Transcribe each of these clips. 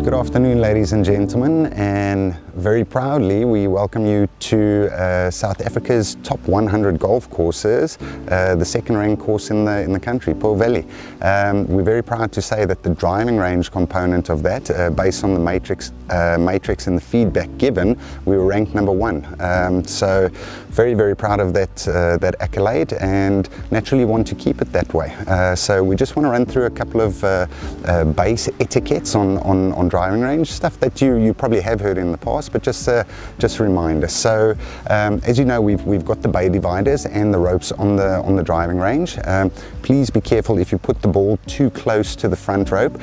Good afternoon, ladies and gentlemen, and very proudly we welcome you to South Africa's top 100 golf courses, the second ranked course in the country, Pearl Valley. We're very proud to say that the driving range component of that, based on the matrix and the feedback given, we were ranked #1. So very proud of that accolade, and naturally want to keep it that way. So we just want to run through a couple of base etiquettes on driving range, stuff that you probably have heard in the past, but just a reminder. So as you know, we've got the bay dividers and the ropes on the driving range. Please be careful if you put the ball too close to the front rope.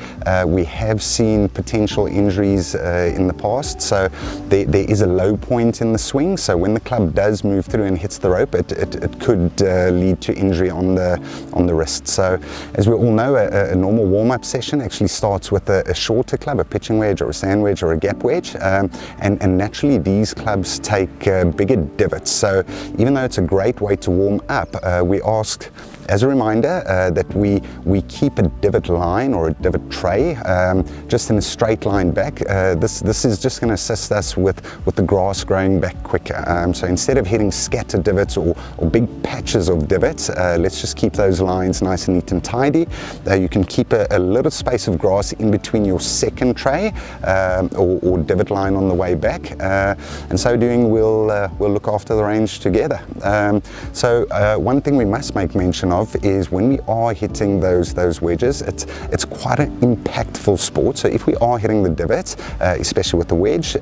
We have seen potential injuries in the past. So there is a low point in the swing, so when the club does move through and hits the rope, it could lead to injury on the wrist. So as we all know, a normal warm-up session actually starts with a shorter club, a pitching wedge or a sand wedge or a gap wedge, and naturally these clubs take bigger divots. So even though it's a great way to warm up, we ask as a reminder that we keep a divot line or a divot tray just in a straight line back. This is just going to assist us with the grass growing back quicker. So instead of hitting scattered divots or big patches of divots, let's just keep those lines nice and neat and tidy. You can keep a little space of grass in between your second tray or divot line on the way back, and so doing we'll look after the range together. So one thing we must make mention of is when we are hitting those wedges, it's quite an impactful sport. So if we are hitting the divots, especially with the wedge,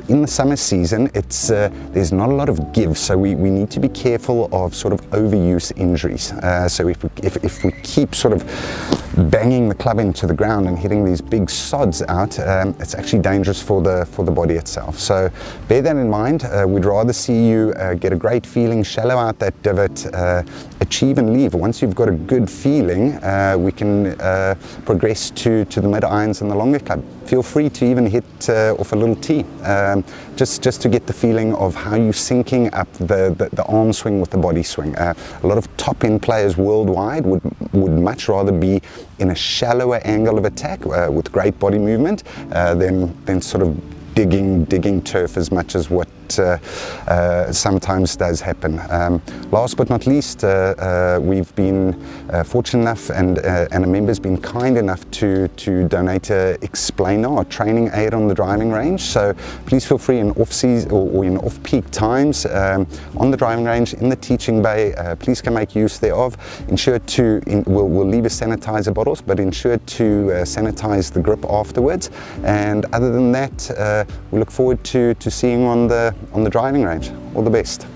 in the summer season, there's not a lot of give, so we need to be careful of sort of overuse injuries. So if we keep sort of banging the club into the ground and hitting these big sods out, it's actually dangerous for the body itself. So bear that in mind. We'd rather see you get a great feeling, shallow out that divot, achieve and leave. Once you've got a good feeling, we can progress to the mid irons and the longer club. Feel free to even hit off a little tee, just to get the feeling of how you're syncing up the arm swing with the body swing. A lot of top end players worldwide would much rather be in a shallower angle of attack with great body movement than sort of digging turf as much as what sometimes does happen. Last but not least, we've been fortunate enough, and a member's been kind enough to donate a explainer or training aid on the driving range. So please feel free in off-season or in off-peak times on the driving range, in the teaching bay, please can make use thereof. Ensure we'll leave us sanitizer bottles, but ensure to sanitize the grip afterwards. And other than that, we look forward to seeing you on the driving range. All the best.